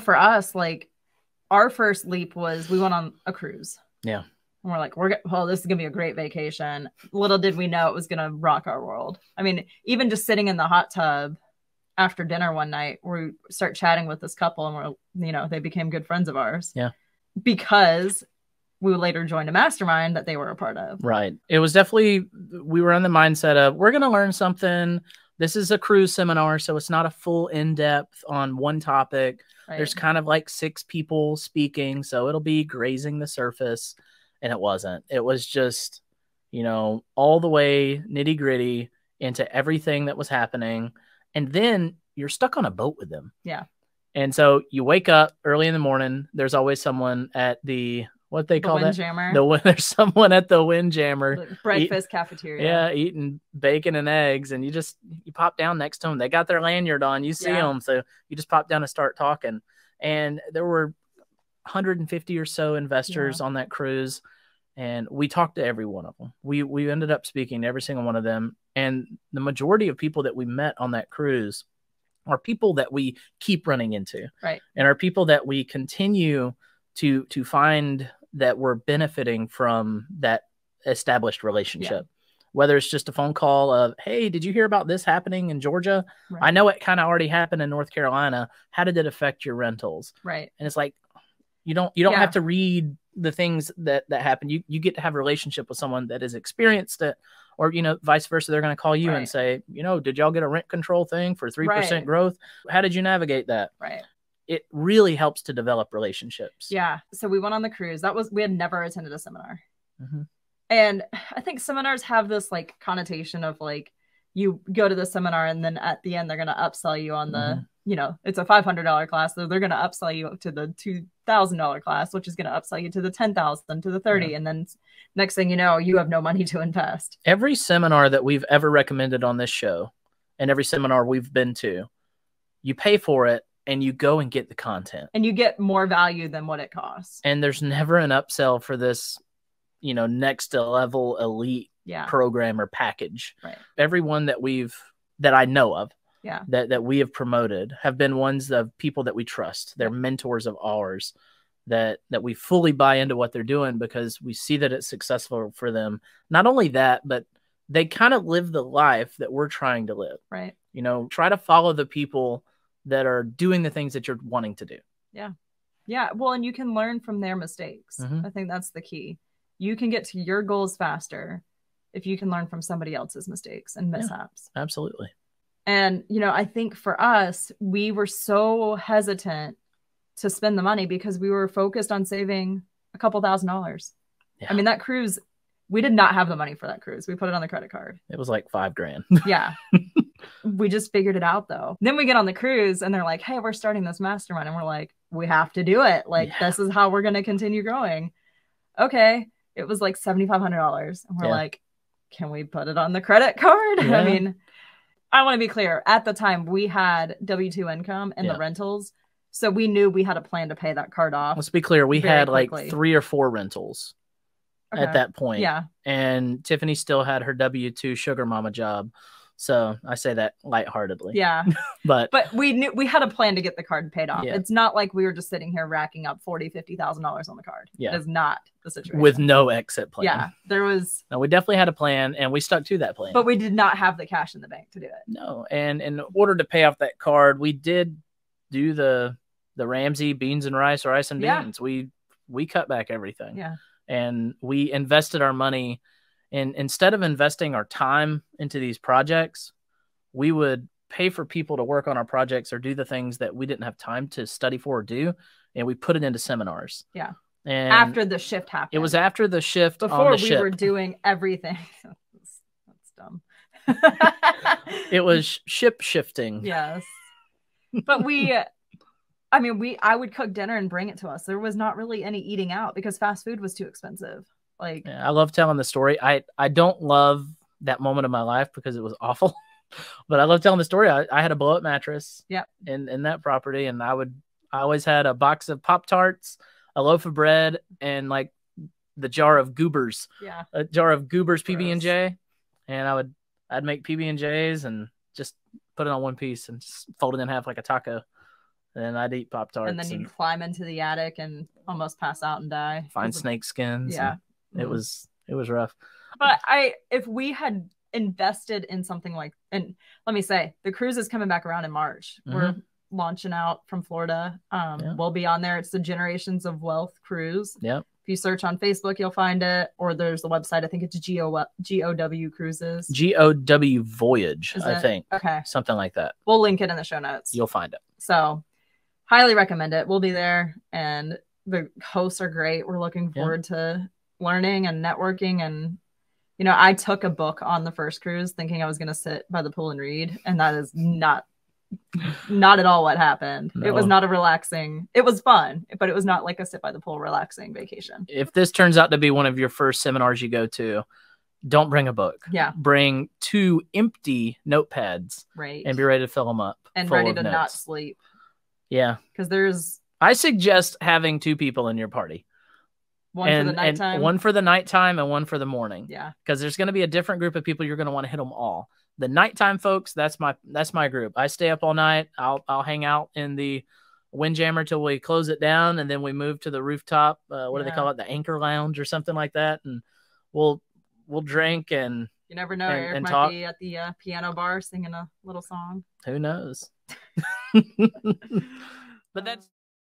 For us, like our first leap was we went on a cruise. Yeah. And we're like, well, this is going to be a great vacation. Little did we know it was going to rock our world. I mean, even just sitting in the hot tub after dinner one night, we start chatting with this couple and they became good friends of ours. Yeah. Because we later joined a mastermind that they were a part of. Right. It was definitely, we were in the mindset of, we're going to learn something. This is a cruise seminar, so it's not a full in-depth on one topic. Right. There's kind of like 6 people speaking, so it'll be grazing the surface. And it wasn't. It was just, all the way nitty gritty into everything that was happening. And then you're stuck on a boat with them. Yeah. And so you wake up early in the morning. There's always someone at what they call that? Windjammer. There's someone at the Windjammer. Breakfast cafeteria. Yeah, eating bacon and eggs. And you pop down next to them. They got their lanyard on. You see them. So you just pop down and start talking. And there were 150 or so investors on that cruise, and we talked to every one of them. We ended up speaking to every single one of them, and the majority of people that we met on that cruise are people that we keep running into, right? And are people that we continue to find that we're benefiting from that established relationship. Whether it's just a phone call of, hey, did you hear about this happening in Georgia? Right. I know it kind of already happened in North Carolina. How did it affect your rentals? Right. And it's like, you don't have to read the things that happen. You get to have a relationship with someone that has experienced it, or, vice versa. They're going to call you and say, did y'all get a rent control thing for 3% growth? How did you navigate that? Right. It really helps to develop relationships. Yeah. So we went on the cruise. We had never attended a seminar. Mm-hmm. And I think seminars have this like connotation of like, you go to the seminar and then at the end, they're going to upsell you on the, it's a $500 class. So they're going to upsell you to the $2,000 class, which is going to upsell you to the $10,000, to the $30,000. And then next thing you know, you have no money to invest. Every seminar that we've ever recommended on this show and every seminar we've been to, you pay for it and you go and get the content. And you get more value than what it costs. And there's never an upsell for this, next level elite program or package. Right. Everyone that I know of, that we have promoted have been ones of people that we trust. They're mentors of ours that we fully buy into what they're doing because we see that it's successful for them. Not only that, but they kind of live the life that we're trying to live. Right. Try to follow the people that are doing the things that you're wanting to do. Yeah. Yeah. Well, and you can learn from their mistakes. Mm-hmm. I think that's the key. You can get to your goals faster if you can learn from somebody else's mistakes and mishaps. Yeah, absolutely. And, I think for us, we were so hesitant to spend the money because we were focused on saving a couple $1,000s. Yeah. I mean, that cruise, we did not have the money for that cruise. We put it on the credit card. It was like $5,000. Yeah. We just figured it out though. Then we get on the cruise and they're like, hey, we're starting this mastermind. And we're like, we have to do it. Like, this is how we're going to continue growing. Okay. It was like $7,500. And we're like, can we put it on the credit card? Yeah. I mean, I want to be clear. At the time, we had W-2 income and the rentals. So we knew we had a plan to pay that card off. Let's be clear. We had like 3 or 4 rentals at that point. Yeah. And Tiffany still had her W-2 sugar mama job. So I say that lightheartedly. Yeah. but we knew we had a plan to get the card paid off. Yeah. It's not like we were just sitting here racking up $40,000-$50,000 on the card. Yeah. It is not the situation. With no exit plan. Yeah. There was. No, we definitely had a plan and we stuck to that plan. But we did not have the cash in the bank to do it. No. And in order to pay off that card, we did do the Ramsey beans and rice and beans. We cut back everything. Yeah. And we invested our money. And instead of investing our time into these projects, we would pay for people to work on our projects or do the things that we didn't have time to study for or do. And we put it into seminars. Yeah. And after the shift happened. It was after the shift. Before on the we were doing everything. That's dumb. It was ship shifting. Yes. But I would cook dinner and bring it to us. There was not really any eating out because fast food was too expensive. I love telling the story. I don't love that moment of my life because it was awful, but I love telling the story. I had a blow up mattress in that property, and I always had a box of Pop-Tarts, a loaf of bread, and like the jar of Goobers. Yeah. A jar of Goobers PB&J, and I'd make PB&Js and just put it on one piece and just fold it in half like a taco. and I'd eat Pop-Tarts. And then you'd climb into the attic and almost pass out and die. Find snake skins. Yeah. It was rough. But if we had invested in something like, and let me say, the cruise is coming back around in March. We're launching out from Florida. We'll be on there. It's the Generations of Wealth cruise. Yep. If you search on Facebook, you'll find it, or there's the website. I think it's GOW Cruises. GOW Voyage, I think. Okay. Something like that. We'll link it in the show notes. You'll find it. So highly recommend it. We'll be there, and the hosts are great. We're looking forward to learning and networking. And, you know, I took a book on the first cruise thinking I was going to sit by the pool and read, and that is not at all what happened. No. It was not a relaxing, it was fun, but it was not like a sit by the pool relaxing vacation. If this turns out to be one of your first seminars you go to, don't bring a book. Yeah. Bring 2 empty notepads. Right. And be ready to fill them up. And ready to not sleep. Yeah. Because I suggest having 2 people in your party. One for the nighttime. And one for the nighttime and one for the morning. Yeah. Because there's going to be a different group of people. You're going to want to hit them all. The nighttime folks, that's my group. I stay up all night. I'll hang out in the Windjammer till we close it down, and then we move to the rooftop. What do they call it? The Anchor Lounge or something like that. And we'll drink and you never know. Eric might talk. Be at the piano bar singing a little song. Who knows? But that's.